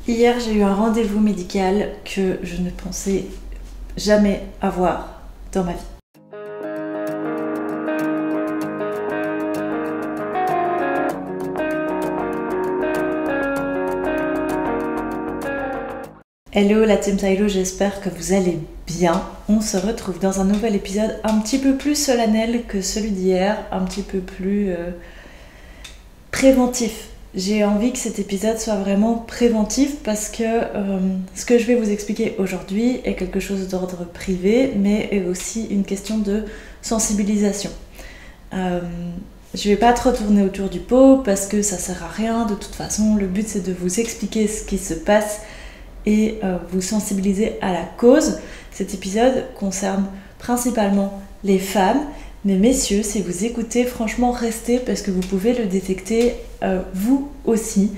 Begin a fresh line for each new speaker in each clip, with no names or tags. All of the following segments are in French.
Hier, j'ai eu un rendez-vous médical que je ne pensais jamais avoir dans ma vie. Hello la team Tylo, j'espère que vous allez bien. On se retrouve dans un nouvel épisode un petit peu plus solennel que celui d'hier, un petit peu plus préventif. J'ai envie que cet épisode soit vraiment préventif parce que ce que je vais vous expliquer aujourd'hui est quelque chose d'ordre privé, mais est aussi une question de sensibilisation. Je vais pas trop tourner autour du pot parce que ça sert à rien. De toute façon, le but c'est de vous expliquer ce qui se passe et vous sensibiliser à la cause. Cet épisode concerne principalement les femmes, mais messieurs, si vous écoutez, franchement restez parce que vous pouvez le détecter vous aussi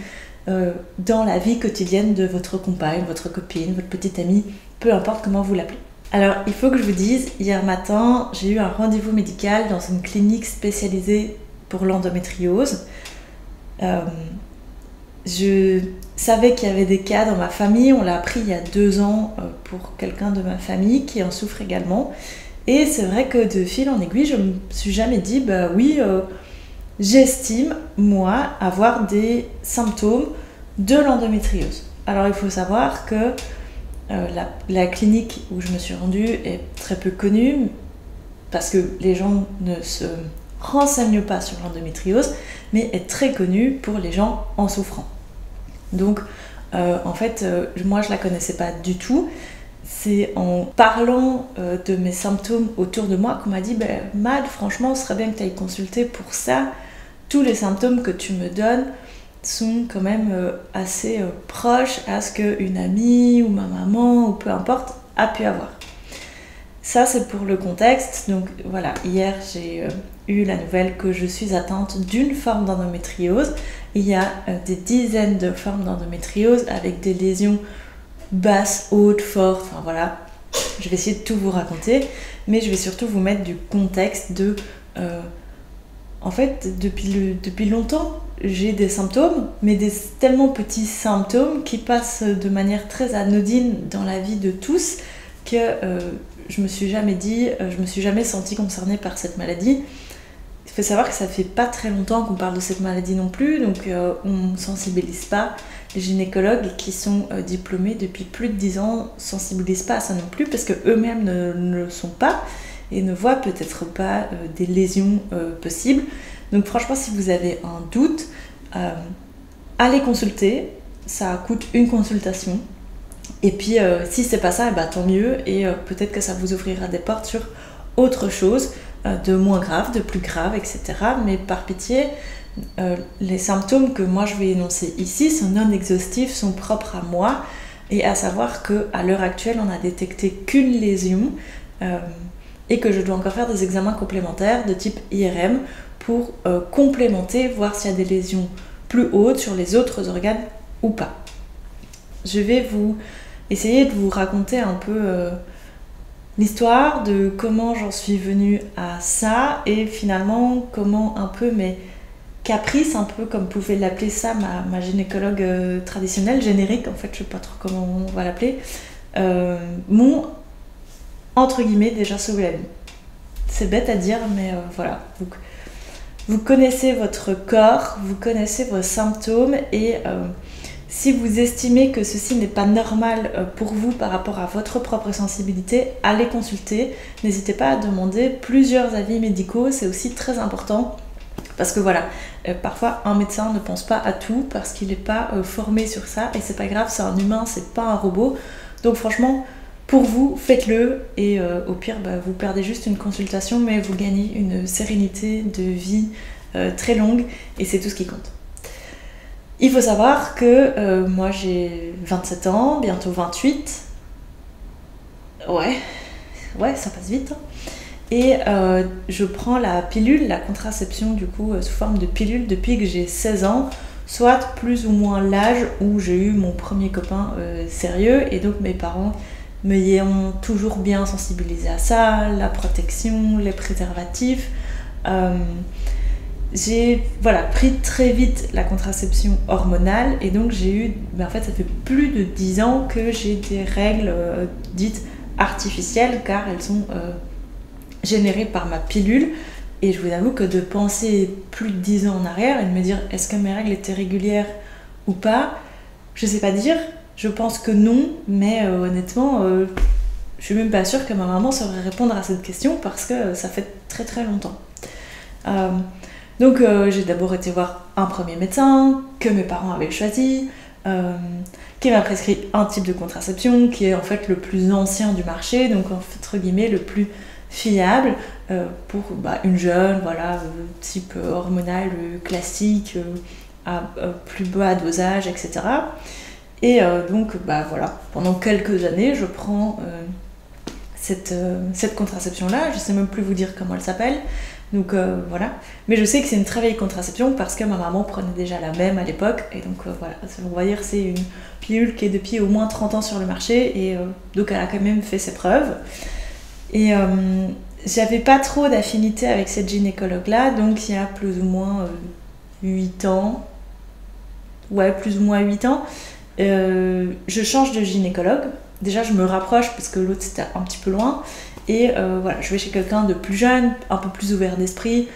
dans la vie quotidienne de votre compagne, votre copine, votre petite amie, peu importe comment vous l'appelez. Alors il faut que je vous dise, hier matin j'ai eu un rendez-vous médical dans une clinique spécialisée pour l'endométriose. Je savais qu'il y avait des cas dans ma famille, on l'a appris il y a 2 ans pour quelqu'un de ma famille qui en souffre également. Et c'est vrai que de fil en aiguille, je me suis jamais dit, bah oui, j'estime, moi, avoir des symptômes de l'endométriose. Alors il faut savoir que la clinique où je me suis rendue est très peu connue, parce que les gens ne se renseignent pas sur l'endométriose, mais est très connue pour les gens en souffrant. Donc en fait, moi je la connaissais pas du tout. C'est en parlant de mes symptômes autour de moi qu'on m'a dit Mad, franchement, ce serait bien que tu ailles consulter pour ça. Tous les symptômes que tu me donnes sont quand même assez proches à ce qu'une amie ou ma maman ou peu importe a pu avoir. Ça, c'est pour le contexte. Donc voilà, hier j'ai eu la nouvelle que je suis atteinte d'une forme d'endométriose. Il y a des dizaines de formes d'endométriose avec des lésions basse, haute, forte, enfin voilà, je vais essayer de tout vous raconter, mais je vais surtout vous mettre du contexte de... en fait, depuis longtemps, j'ai des symptômes, mais des tellement petits symptômes qui passent de manière très anodine dans la vie de tous que je me suis jamais sentie concernée par cette maladie. Il faut savoir que ça fait pas très longtemps qu'on parle de cette maladie non plus, donc on ne sensibilise pas. Les gynécologues qui sont diplômés depuis plus de 10 ans sensibilisent pas à ça non plus parce qu'eux-mêmes ne le sont pas et ne voient peut-être pas des lésions possibles. Donc franchement, si vous avez un doute, allez consulter, ça coûte une consultation. Et puis si c'est pas ça, tant mieux, et peut-être que ça vous ouvrira des portes sur autre chose, de moins grave, de plus grave, etc. Mais par pitié, les symptômes que moi je vais énoncer ici sont non exhaustifs, sont propres à moi, et à savoir qu'à l'heure actuelle on n'a détecté qu'une lésion et que je dois encore faire des examens complémentaires de type IRM pour complémenter, voir s'il y a des lésions plus hautes sur les autres organes ou pas. Je vais essayer de vous raconter un peu l'histoire de comment j'en suis venue à ça et finalement comment un peu mes caprice, un peu comme pouvait l'appeler ça ma gynécologue traditionnelle, générique en fait, je sais pas trop comment on va l'appeler, m'ont entre guillemets déjà sauvé la vie. C'est bête à dire, mais voilà. Vous connaissez votre corps, vous connaissez vos symptômes et si vous estimez que ceci n'est pas normal pour vous par rapport à votre propre sensibilité, allez consulter. N'hésitez pas à demander plusieurs avis médicaux, c'est aussi très important. Parce que voilà, parfois un médecin ne pense pas à tout parce qu'il n'est pas formé sur ça et c'est pas grave, c'est un humain, c'est pas un robot. Donc franchement, pour vous, faites-le et au pire, vous perdez juste une consultation mais vous gagnez une sérénité de vie très longue et c'est tout ce qui compte. Il faut savoir que moi j'ai 27 ans, bientôt 28. Ouais, ça passe vite. Et je prends la pilule, la contraception du coup sous forme de pilule depuis que j'ai 16 ans, soit plus ou moins l'âge où j'ai eu mon premier copain sérieux, et donc mes parents me y ont toujours bien sensibilisé à ça, la protection, les préservatifs. j'ai pris très vite la contraception hormonale et donc j'ai eu, en fait ça fait plus de 10 ans que j'ai des règles dites artificielles car elles sont générées par ma pilule. Et je vous avoue que de penser plus de 10 ans en arrière et de me dire est-ce que mes règles étaient régulières ou pas, je sais pas dire, je pense que non, mais honnêtement je suis même pas sûre que ma maman saurait répondre à cette question parce que ça fait très très longtemps. Donc j'ai d'abord été voir un premier médecin que mes parents avaient choisi, qui m'a prescrit un type de contraception qui est en fait le plus ancien du marché, donc entre guillemets le plus fiable pour une jeune, type hormonal classique, à plus bas dosage, etc. Et donc pendant quelques années je prends cette contraception-là, je sais même plus vous dire comment elle s'appelle. Donc voilà, mais je sais que c'est une très vieille contraception parce que ma maman prenait déjà la même à l'époque et donc on va dire c'est une pilule qui est depuis au moins 30 ans sur le marché et donc elle a quand même fait ses preuves. Et j'avais pas trop d'affinité avec cette gynécologue là, donc il y a plus ou moins 8 ans, plus ou moins 8 ans, je change de gynécologue. Déjà je me rapproche parce que l'autre c'était un petit peu loin. Et je vais chez quelqu'un de plus jeune, un peu plus ouvert d'esprit,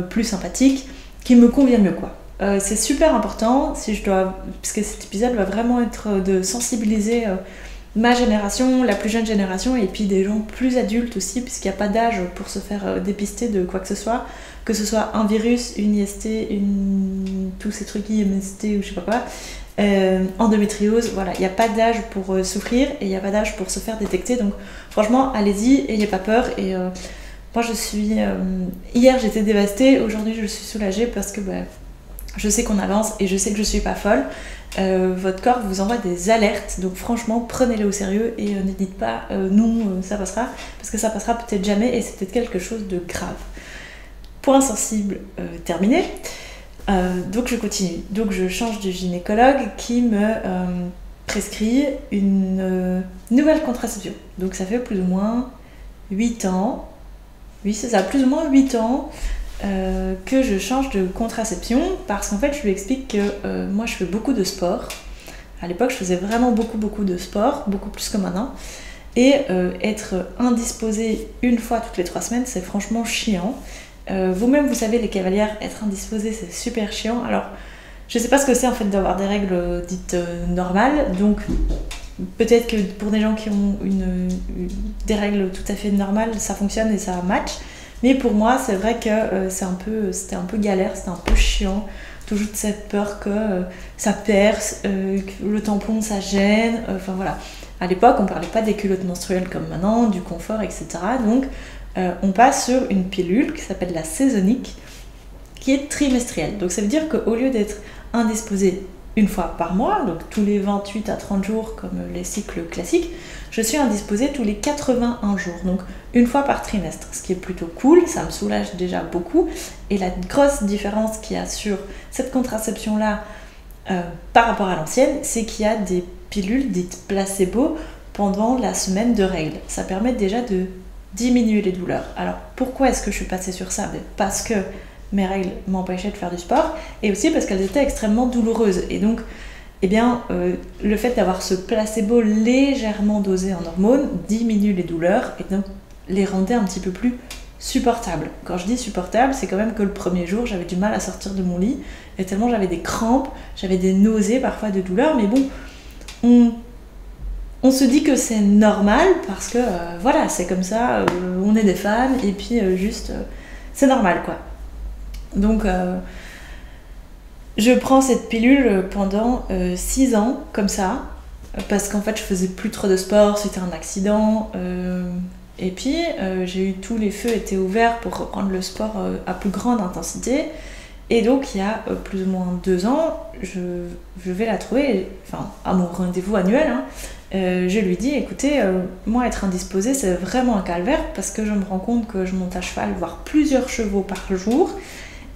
plus sympathique, qui me convient mieux quoi. C'est super important, parce que cet épisode va vraiment être de sensibiliser ma génération, la plus jeune génération, et puis des gens plus adultes aussi, puisqu'il n'y a pas d'âge pour se faire dépister de quoi que ce soit un virus, une IST, tous ces trucs IMST ou je sais pas quoi. Endométriose, il n'y a pas d'âge pour souffrir et il n'y a pas d'âge pour se faire détecter, donc franchement allez-y, n'ayez pas peur. Et moi je suis hier j'étais dévastée, aujourd'hui je suis soulagée parce que je sais qu'on avance et je sais que je suis pas folle. Votre corps vous envoie des alertes, donc franchement prenez-les au sérieux et ne dites pas non ça passera, parce que ça passera peut-être jamais et c'est peut-être quelque chose de grave. Point sensible terminé. Donc je continue. Donc je change de gynécologue qui me prescrit une nouvelle contraception. Donc ça fait plus ou moins 8 ans. Oui, c'est ça, plus ou moins 8 ans que je change de contraception parce qu'en fait je lui explique que moi je fais beaucoup de sport. À l'époque je faisais vraiment beaucoup de sport, beaucoup plus que maintenant. Et être indisposée une fois toutes les 3 semaines, c'est franchement chiant. Vous-même vous savez les cavalières, être indisposée c'est super chiant. Alors je sais pas ce que c'est en fait d'avoir des règles dites normales, donc peut-être que pour des gens qui ont des règles tout à fait normales ça fonctionne et ça match, mais pour moi c'est vrai que c'était un peu galère, c'était un peu chiant, toujours cette peur que ça perce, que le tampon ça gêne, enfin voilà. À l'époque on parlait pas des culottes menstruelles comme maintenant, du confort, etc. Donc on passe sur une pilule qui s'appelle la Sezonic, qui est trimestrielle. Donc ça veut dire qu'au lieu d'être indisposée une fois par mois, donc tous les 28 à 30 jours comme les cycles classiques, je suis indisposée tous les 81 jours, donc une fois par trimestre, ce qui est plutôt cool, ça me soulage déjà beaucoup. Et la grosse différence qu'il y a sur cette contraception-là par rapport à l'ancienne, c'est qu'il y a des pilules dites placebo pendant la semaine de règles. Ça permet déjà de diminuer les douleurs. Alors pourquoi est-ce que je suis passée sur ça? Parce que mes règles m'empêchaient de faire du sport et aussi parce qu'elles étaient extrêmement douloureuses. Et donc, le fait d'avoir ce placebo légèrement dosé en hormones diminue les douleurs et donc les rendait un petit peu plus supportables. Quand je dis supportable, c'est quand même que le premier jour, j'avais du mal à sortir de mon lit et tellement j'avais des crampes, j'avais des nausées, parfois de douleurs, mais bon, on se dit que c'est normal parce que c'est comme ça, on est des femmes et puis c'est normal quoi. Donc je prends cette pilule pendant 6 ans comme ça parce qu'en fait je faisais plus trop de sport, c'était un accident et puis tous les feux étaient ouverts pour reprendre le sport à plus grande intensité. Et donc il y a plus ou moins 2 ans, je vais la trouver, à mon rendez-vous annuel, je lui dis écoutez, moi être indisposée c'est vraiment un calvaire parce que je me rends compte que je monte à cheval, voire plusieurs chevaux par jour,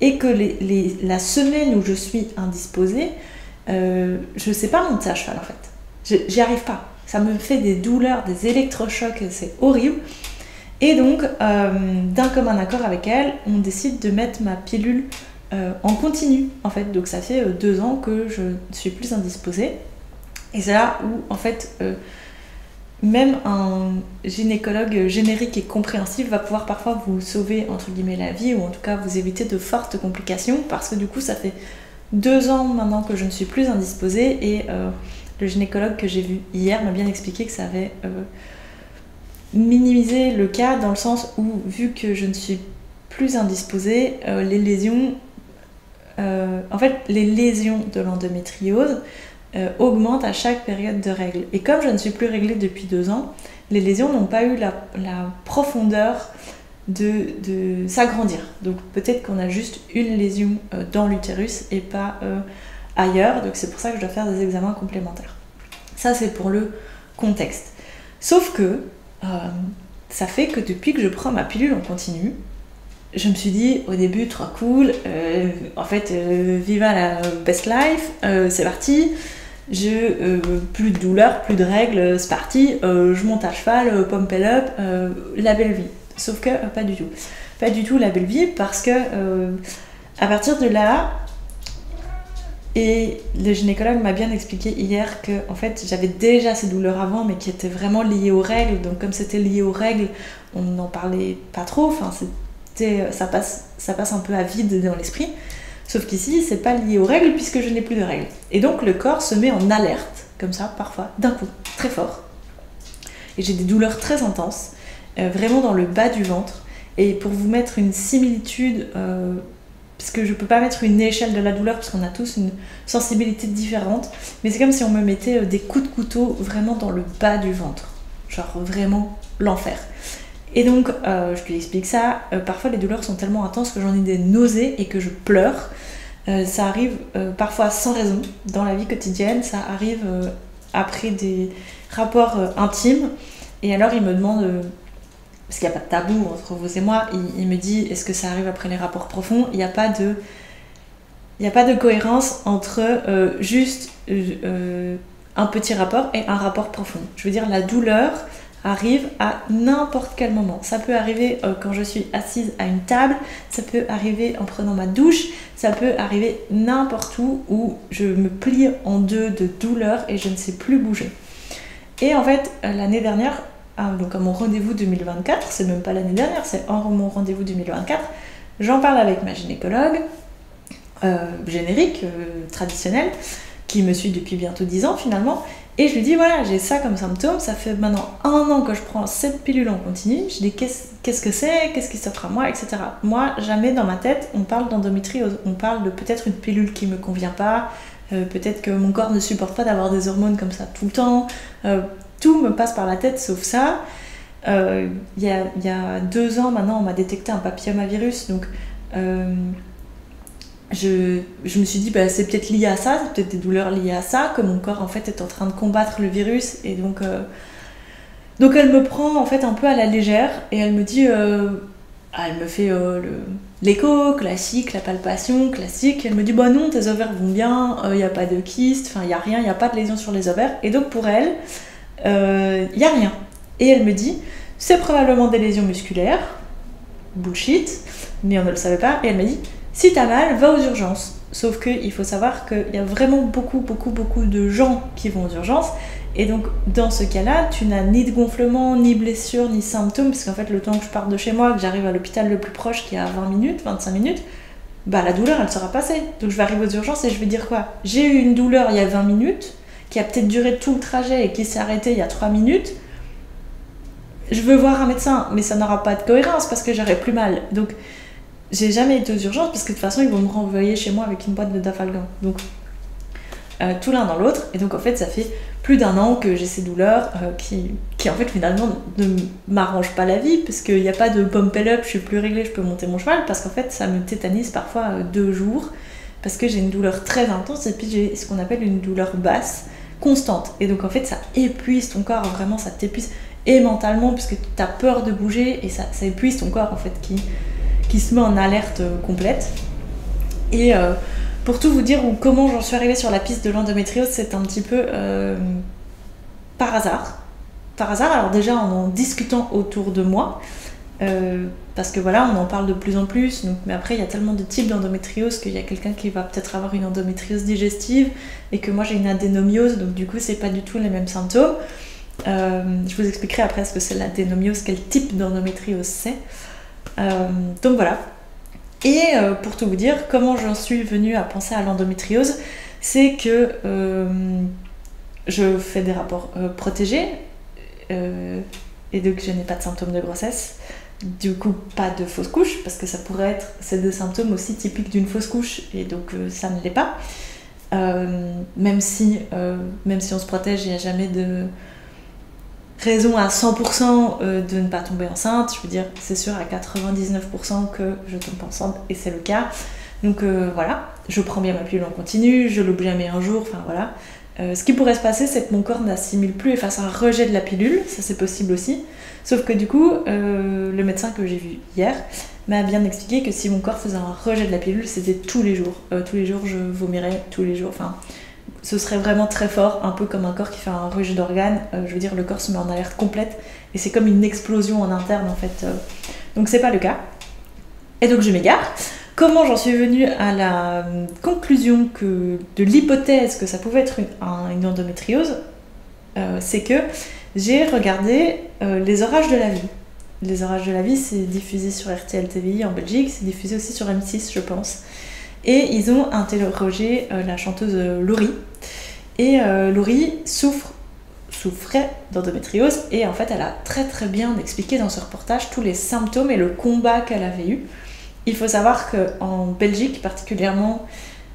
et que la semaine où je suis indisposée, je sais pas monter à cheval en fait. J'y arrive pas. Ça me fait des douleurs, des électrochocs, c'est horrible. Et donc, d'un commun accord avec elle, on décide de mettre ma pilule en continu en fait. Donc ça fait 2 ans que je ne suis plus indisposée. Et c'est là où en fait même un gynécologue générique et compréhensif va pouvoir parfois vous sauver entre guillemets la vie, ou en tout cas vous éviter de fortes complications, parce que du coup ça fait 2 ans maintenant que je ne suis plus indisposée, et le gynécologue que j'ai vu hier m'a bien expliqué que ça avait minimisé le cas, dans le sens où vu que je ne suis plus indisposée, les lésions en fait les lésions de l'endométriose augmente à chaque période de règles. Et comme je ne suis plus réglée depuis 2 ans, les lésions n'ont pas eu la profondeur de s'agrandir. Donc peut-être qu'on a juste une lésion dans l'utérus et pas ailleurs. Donc c'est pour ça que je dois faire des examens complémentaires. Ça c'est pour le contexte. Sauf que ça fait que depuis que je prends ma pilule en continu, je me suis dit au début trop cool, en fait viva la best life, c'est parti. Plus de douleur, plus de règles, c'est parti, je monte à cheval, pump it up, la belle vie. Sauf que pas du tout. Pas du tout la belle vie, parce que à partir de là, et le gynécologue m'a bien expliqué hier que en fait j'avais déjà ces douleurs avant, mais qui étaient vraiment liées aux règles. Donc comme c'était lié aux règles, on n'en parlait pas trop, enfin ça passe un peu à vide dans l'esprit. Sauf qu'ici, c'est pas lié aux règles puisque je n'ai plus de règles. Et donc le corps se met en alerte, comme ça, parfois, d'un coup, très fort. Et j'ai des douleurs très intenses, vraiment dans le bas du ventre. Et pour vous mettre une similitude, parce que je peux pas mettre une échelle de la douleur parce qu'on a tous une sensibilité différente, mais c'est comme si on me mettait des coups de couteau vraiment dans le bas du ventre. Genre vraiment l'enfer. Et donc, je lui explique ça, parfois les douleurs sont tellement intenses que j'en ai des nausées et que je pleure. Ça arrive parfois sans raison dans la vie quotidienne, ça arrive après des rapports intimes. Et alors il me demande, parce qu'il n'y a pas de tabou entre vous et moi, il me dit est-ce que ça arrive après les rapports profonds? Il n'y a pas de cohérence entre juste un petit rapport et un rapport profond. Je veux dire, la douleur arrive à n'importe quel moment. Ça peut arriver quand je suis assise à une table, ça peut arriver en prenant ma douche, ça peut arriver n'importe où je me plie en deux de douleur et je ne sais plus bouger. Et en fait, l'année dernière, donc à mon rendez-vous 2024, c'est même pas l'année dernière, c'est en mon rendez-vous 2024, j'en parle avec ma gynécologue, générique, traditionnelle, qui me suit depuis bientôt 10 ans finalement. Et je lui dis voilà, j'ai ça comme symptôme, ça fait maintenant 1 an que je prends cette pilule en continu. Je dis qu'est-ce que c'est, qu'est-ce qui s'offre à moi, etc. Moi, jamais dans ma tête, on parle d'endométriose. On parle de peut-être une pilule qui me convient pas, peut-être que mon corps ne supporte pas d'avoir des hormones comme ça tout le temps. Tout me passe par la tête sauf ça. Il y a 2 ans maintenant, on m'a détecté un papillomavirus, donc je me suis dit bah, c'est peut-être lié à ça, c'est peut-être des douleurs liées à ça, que mon corps en fait est en train de combattre le virus, et donc elle me prend en fait un peu à la légère et elle me dit elle me fait l'écho classique, la palpation classique, elle me dit bah non, tes ovaires vont bien, il n'y a pas de kyste, enfin il n'y a rien, il n'y a pas de lésion sur les ovaires, et donc pour elle il n'y a rien, et elle me dit c'est probablement des lésions musculaires, bullshit, mais on ne le savait pas, et elle m'a dit si t'as mal, va aux urgences. Sauf qu'il faut savoir qu'il y a vraiment beaucoup de gens qui vont aux urgences. Et donc, dans ce cas-là, tu n'as ni de gonflement, ni blessure, ni symptômes. Parce qu'en fait, le temps que je parte de chez moi, que j'arrive à l'hôpital le plus proche, qui est à 20 minutes, 25 minutes, bah la douleur, elle sera passée. Donc, je vais arriver aux urgences et je vais dire quoi? J'ai eu une douleur il y a 20 minutes, qui a peut-être duré tout le trajet et qui s'est arrêtée il y a 3 minutes. Je veux voir un médecin, mais ça n'aura pas de cohérence parce que j'aurai plus mal. Donc, j'ai jamais été aux urgences parce que de toute façon ils vont me renvoyer chez moi avec une boîte de Dafalgan. Donc tout l'un dans l'autre. Et donc en fait ça fait plus d'1 an que j'ai ces douleurs qui en fait finalement ne m'arrangent pas la vie, parce qu'il n'y a pas de pump it up, je suis plus réglée, je peux monter mon cheval, parce qu'en fait ça me tétanise parfois 2 jours parce que j'ai une douleur très intense et puis j'ai ce qu'on appelle une douleur basse constante. Et donc en fait ça épuise ton corps, vraiment ça t'épuise, et mentalement, puisque tu as peur de bouger, et ça épuise ton corps en fait qui se met en alerte complète. Et pour tout vous dire comment j'en suis arrivée sur la piste de l'endométriose, c'est un petit peu par hasard. Alors déjà en discutant autour de moi, parce que voilà, on en parle de plus en plus, donc, mais après il y a tellement de types d'endométriose qu'il y a quelqu'un qui va peut-être avoir une endométriose digestive et que moi j'ai une adénomiose, donc du coup c'est pas du tout les mêmes symptômes. Je vous expliquerai après ce que c'est l'adénomiose, quel type d'endométriose c'est. Donc voilà. Et pour tout vous dire, comment j'en suis venue à penser à l'endométriose, c'est que je fais des rapports protégés et donc je n'ai pas de symptômes de grossesse. Du coup, pas de fausse couche, parce que ça pourrait être ces deux symptômes aussi typiques d'une fausse couche, et donc ça ne l'est pas. Même si on se protège, il n'y a jamais de raison à 100% de ne pas tomber enceinte. Je veux dire, c'est sûr à 99% que je tombe enceinte, et c'est le cas. Donc voilà, je prends bien ma pilule en continu, je l'oublie jamais un jour, enfin voilà. Ce qui pourrait se passer, c'est que mon corps n'assimile plus et fasse un rejet de la pilule, ça c'est possible aussi. Sauf que du coup, le médecin que j'ai vu hier m'a bien expliqué que si mon corps faisait un rejet de la pilule, c'était tous les jours. Tous les jours, je vomirais, tous les jours. Enfin, ce serait vraiment très fort, un peu comme un corps qui fait un rejet d'organes. Je veux dire, le corps se met en alerte complète et c'est comme une explosion en interne en fait. Donc c'est pas le cas. Et donc je m'égare. Comment j'en suis venue à la conclusion de l'hypothèse que ça pouvait être une endométriose, c'est que j'ai regardé Les Orages de la vie. Les Orages de la vie, c'est diffusé sur RTL TVI en Belgique, c'est diffusé aussi sur M6, je pense. Et ils ont interrogé la chanteuse Laurie. Et Laurie souffrait d'endométriose, et en fait, elle a très très bien expliqué dans ce reportage tous les symptômes et le combat qu'elle avait eu. Il faut savoir qu'en Belgique particulièrement,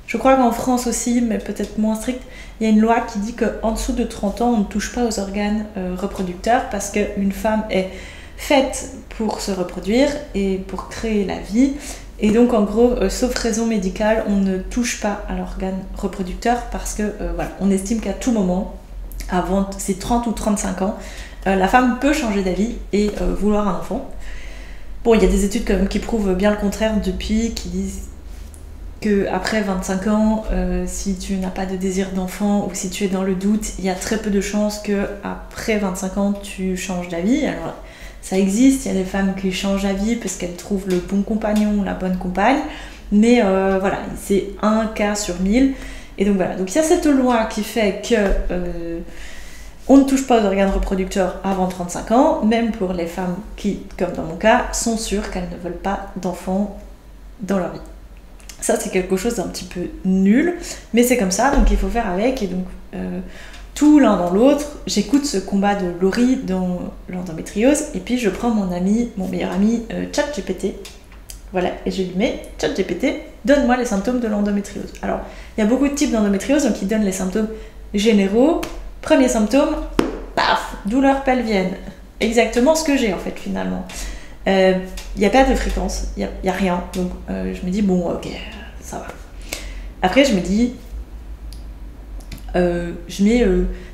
je crois qu'en France aussi, mais peut-être moins strict, il y a une loi qui dit qu'en dessous de 30 ans, on ne touche pas aux organes reproducteurs parce qu'une femme est faite pour se reproduire et pour créer la vie. Et donc en gros, sauf raison médicale, on ne touche pas à l'organe reproducteur parce que voilà, on estime qu'à tout moment, avant ses 30 ou 35 ans, la femme peut changer d'avis et vouloir un enfant. Bon, il y a des études quand même qui prouvent bien le contraire depuis, qui disent qu'après 25 ans, si tu n'as pas de désir d'enfant ou si tu es dans le doute, il y a très peu de chances qu'après 25 ans, tu changes d'avis. Alors, ça existe, il y a des femmes qui changent d'avis parce qu'elles trouvent le bon compagnon ou la bonne compagne, mais voilà, c'est un cas sur 1000. Et donc voilà, donc il y a cette loi qui fait que on ne touche pas aux organes reproducteurs avant 35 ans, même pour les femmes qui, comme dans mon cas, sont sûres qu'elles ne veulent pas d'enfants dans leur vie. Ça, c'est quelque chose d'un petit peu nul, mais c'est comme ça, donc il faut faire avec. Et donc, tout l'un dans l'autre, j'écoute ce combat de Laurie dans l'endométriose, et puis je prends mon meilleur ami, ChatGPT. Voilà, et je lui mets ChatGPT, donne-moi les symptômes de l'endométriose. Alors, il y a beaucoup de types d'endométriose, donc il donne les symptômes généraux. Premier symptôme, paf, douleur pelvienne. Exactement ce que j'ai en fait finalement. Il n'y a pas de fréquence, il n'y a rien. Donc je me dis, bon, ok, ça va. Après, je me dis, je mets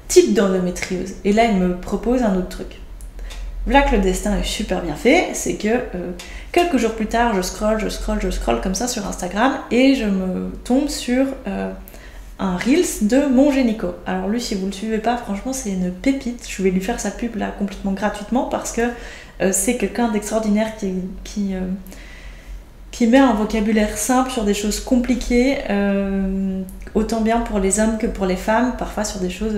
type d'endométriose. Et là, il me propose un autre truc. Voilà que le destin est super bien fait, c'est que quelques jours plus tard, je scroll comme ça sur Instagram et je me tombe sur un Reels de mon gynéco. Alors lui, si vous le suivez pas, franchement, c'est une pépite. Je vais lui faire sa pub là complètement gratuitement parce que c'est quelqu'un d'extraordinaire qui met un vocabulaire simple sur des choses compliquées, autant bien pour les hommes que pour les femmes, parfois sur des choses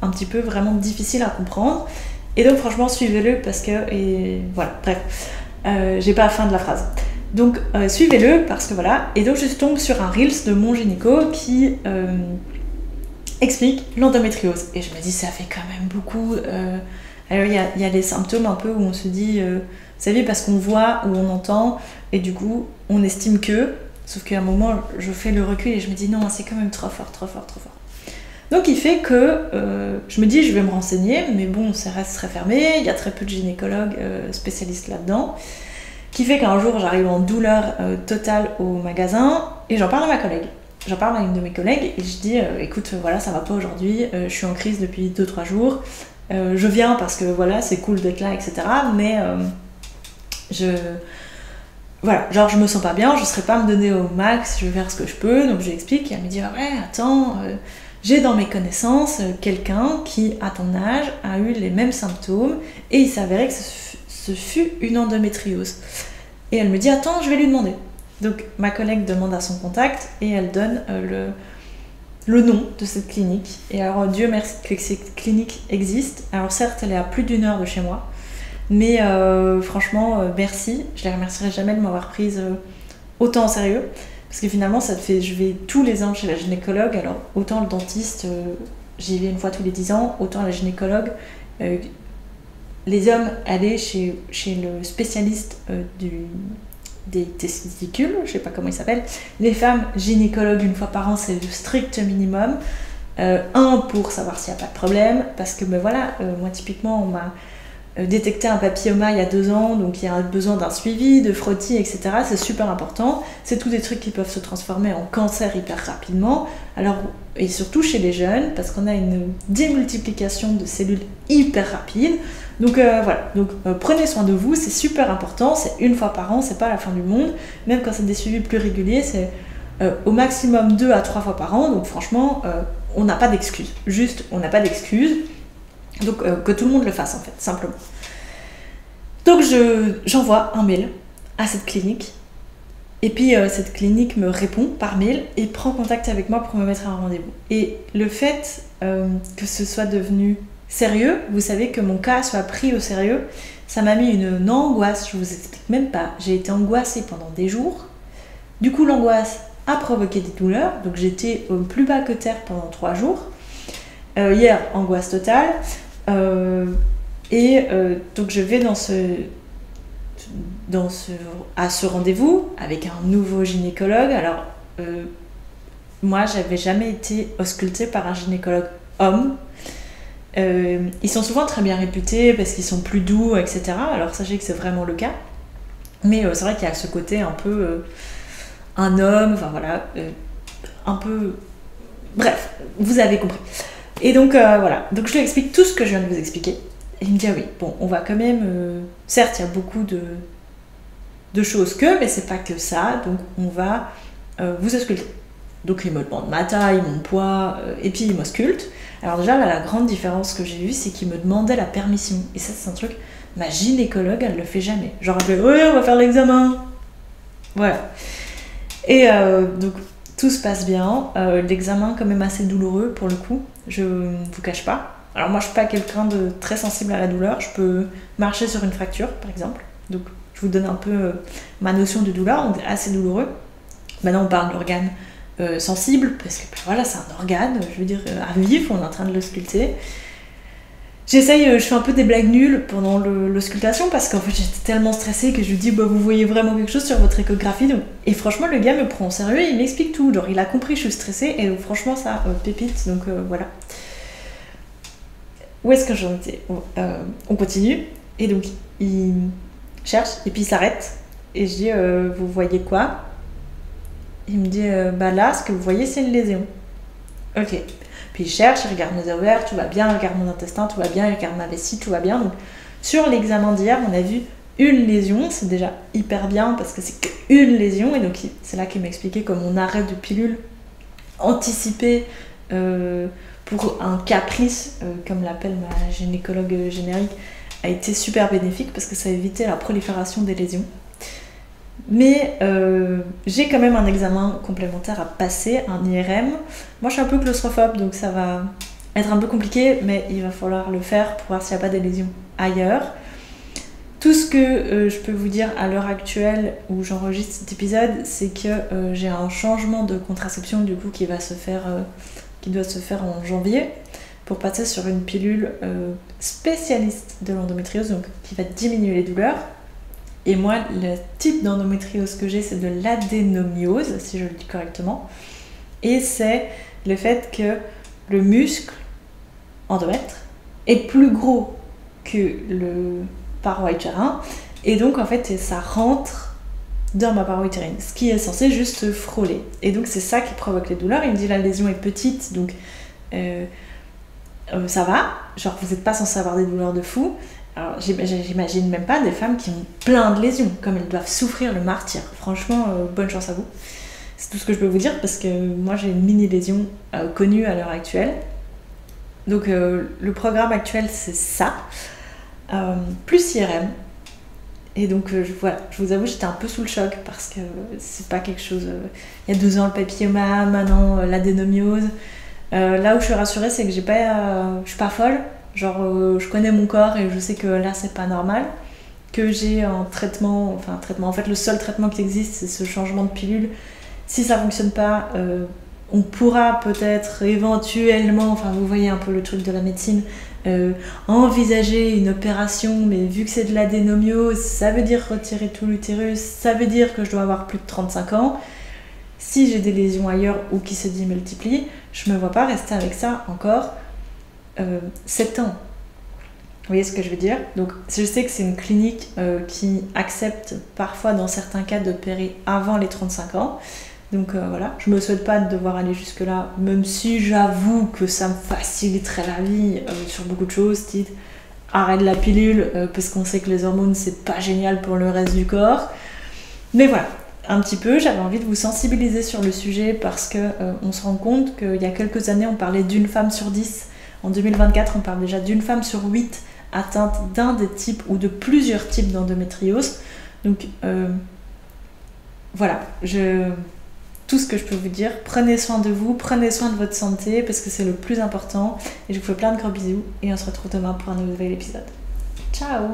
un petit peu vraiment difficiles à comprendre. Et donc franchement, suivez-le parce que... Et voilà, bref, j'ai pas la fin de la phrase. Donc suivez-le parce que voilà. Et donc je tombe sur un Reels de mon gynéco qui explique l'endométriose. Et je me dis, ça fait quand même beaucoup. Alors il y a les symptômes un peu où on se dit, vous savez, parce qu'on voit ou on entend, et du coup on estime que, sauf qu'à un moment je fais le recul et je me dis non, c'est quand même trop fort. Donc il fait que je me dis, je vais me renseigner, mais bon, ça reste très fermé, il y a très peu de gynécologues spécialistes là-dedans. Qui fait qu'un jour j'arrive en douleur totale au magasin et j'en parle à ma collègue. J'en parle à une de mes collègues et je dis écoute, voilà, ça va pas aujourd'hui, je suis en crise depuis 2-3 jours, je viens parce que voilà, c'est cool d'être là, etc. Mais voilà, genre je me sens pas bien, je serais pas me donner au max, je vais faire ce que je peux, donc je lui explique et elle me dit ah ouais, attends, j'ai dans mes connaissances quelqu'un qui, à ton âge, a eu les mêmes symptômes et il s'avérait que ce fut une endométriose. Et elle me dit, attends, je vais lui demander. Donc ma collègue demande à son contact et elle donne le nom de cette clinique. Et alors Dieu merci que cette clinique existe. Alors certes, elle est à plus d'1 heure de chez moi, mais franchement, merci. Je les remercierai jamais de m'avoir prise autant au sérieux. Parce que finalement, ça te fait, je vais tous les ans chez la gynécologue. Alors autant le dentiste, j'y vais 1 fois tous les 10 ans, autant la gynécologue, les hommes allaient chez le spécialiste des testicules, je sais pas comment il s'appelle. Les femmes, gynécologues 1 fois par an, c'est le strict minimum. Pour savoir s'il n'y a pas de problème, parce que ben voilà, moi typiquement on m'a détecté un papilloma il y a 2 ans, donc il y a besoin d'un suivi, de frottis, etc. C'est super important. C'est tous des trucs qui peuvent se transformer en cancer hyper rapidement. Alors, et surtout chez les jeunes, parce qu'on a une démultiplication de cellules hyper rapide. Donc voilà, donc prenez soin de vous, c'est super important, c'est 1 fois par an, c'est pas la fin du monde. Même quand c'est des suivis plus réguliers, c'est au maximum 2 à 3 fois par an. Donc franchement, on n'a pas d'excuses. Juste, on n'a pas d'excuses. Donc que tout le monde le fasse en fait, simplement. Donc j'envoie un mail à cette clinique. Et puis cette clinique me répond par mail et prend contact avec moi pour me mettre un rendez-vous. Et le fait que ce soit devenu sérieux, vous savez que mon cas soit pris au sérieux, ça m'a mis une angoisse, je vous explique même pas. J'ai été angoissée pendant des jours. Du coup l'angoisse a provoqué des douleurs, donc j'étais au plus bas que terre pendant 3 jours. Hier, angoisse totale. Donc je vais à ce rendez-vous avec un nouveau gynécologue. Alors moi j'avais jamais été auscultée par un gynécologue homme. Ils sont souvent très bien réputés parce qu'ils sont plus doux, etc. Alors sachez que c'est vraiment le cas, mais c'est vrai qu'il y a ce côté un peu un homme, enfin voilà, un peu, bref, vous avez compris. Et donc voilà, donc je lui explique tout ce que je viens de vous expliquer. Et il me dit ah oui, bon, on va quand même, certes il y a beaucoup de choses mais c'est pas que ça, donc on va vous ausculter. Donc il me demande ma taille, mon poids, et puis il m'ausculte. Alors déjà là, la grande différence que j'ai vue, c'est qu'il me demandait la permission. Et ça c'est un truc, ma gynécologue elle le fait jamais. Genre elle fait oui on va faire l'examen. Voilà. Et donc tout se passe bien. L'examen quand même assez douloureux pour le coup, je ne vous cache pas. Alors moi je suis pas quelqu'un de très sensible à la douleur, je peux marcher sur une fracture par exemple. Donc je vous donne un peu ma notion de douleur, donc assez douloureux. Maintenant on parle d'organes sensibles, parce que ben, voilà c'est un organe, je veux dire à vif, on est en train de l'ausculter. J'essaye, je fais un peu des blagues nulles pendant l'auscultation parce qu'en fait j'étais tellement stressée que je lui dis bah, vous voyez vraiment quelque chose sur votre échographie donc... Et franchement le gars me prend au sérieux et il m'explique tout, genre il a compris que je suis stressée et donc, franchement ça pépite, donc voilà. Où est-ce que j'en étais? On continue et donc il cherche et puis il s'arrête et je dis vous voyez quoi? Il me dit bah là ce que vous voyez c'est une lésion. Ok. Puis il cherche, il regarde mes ovaires, tout va bien, il regarde mon intestin, tout va bien, il regarde ma vessie, tout va bien. Donc sur l'examen d'hier, on a vu une lésion, c'est déjà hyper bien parce que c'est qu'une lésion. Et donc c'est là qu'il m'expliquait comme mon arrêt de pilule anticipé pour un caprice, comme l'appelle ma gynécologue générique, a été super bénéfique parce que ça a évité la prolifération des lésions. Mais j'ai quand même un examen complémentaire à passer, un IRM. Moi je suis un peu claustrophobe donc ça va être un peu compliqué, mais il va falloir le faire pour voir s'il n'y a pas des lésions ailleurs. Tout ce que je peux vous dire à l'heure actuelle où j'enregistre cet épisode, c'est que j'ai un changement de contraception du coup qui doit se faire en janvier pour passer sur une pilule spécialiste de l'endométriose, donc qui va diminuer les douleurs. Et moi, le type d'endométriose que j'ai, c'est de l'adénomiose, si je le dis correctement. Et c'est le fait que le muscle endomètre est plus gros que le paroi utérin. Et donc, en fait, ça rentre dans ma paroi utérine, ce qui est censé juste frôler. Et donc, c'est ça qui provoque les douleurs. Il me dit la lésion est petite, donc ça va. Genre, vous n'êtes pas censé avoir des douleurs de fou. Alors j'imagine même pas des femmes qui ont plein de lésions, comme elles doivent souffrir le martyre. Franchement, bonne chance à vous. C'est tout ce que je peux vous dire parce que moi j'ai une mini lésion connue à l'heure actuelle. Donc le programme actuel c'est ça, plus IRM. Et donc voilà, je vous avoue, j'étais un peu sous le choc parce que c'est pas quelque chose... il y a 2 ans le papilloma, maintenant l'adénomiose. Là où je suis rassurée, c'est que je suis pas folle. Genre, je connais mon corps et je sais que là, c'est pas normal. Que j'ai un traitement, en fait, le seul traitement qui existe, c'est ce changement de pilule. Si ça fonctionne pas, on pourra peut-être éventuellement, enfin, vous voyez un peu le truc de la médecine, envisager une opération, mais vu que c'est de l'adénomiose, ça veut dire retirer tout l'utérus, ça veut dire que je dois avoir plus de 35 ans. Si j'ai des lésions ailleurs ou qui se démultiplient, je me vois pas rester avec ça encore 7 ans. Vous voyez ce que je veux dire? Donc je sais que c'est une clinique qui accepte parfois dans certains cas d'opérer avant les 35 ans. Donc voilà, je me souhaite pas de devoir aller jusque là, même si j'avoue que ça me faciliterait la vie sur beaucoup de choses, type arrête la pilule, parce qu'on sait que les hormones c'est pas génial pour le reste du corps. Mais voilà, un petit peu, j'avais envie de vous sensibiliser sur le sujet parce que on se rend compte qu'il y a quelques années on parlait d'une femme sur 10. En 2024, on parle déjà d'une femme sur 8 atteinte d'un des types ou de plusieurs types d'endométriose. Donc voilà, tout ce que je peux vous dire, prenez soin de vous, prenez soin de votre santé parce que c'est le plus important. Et je vous fais plein de gros bisous et on se retrouve demain pour un nouvel épisode. Ciao!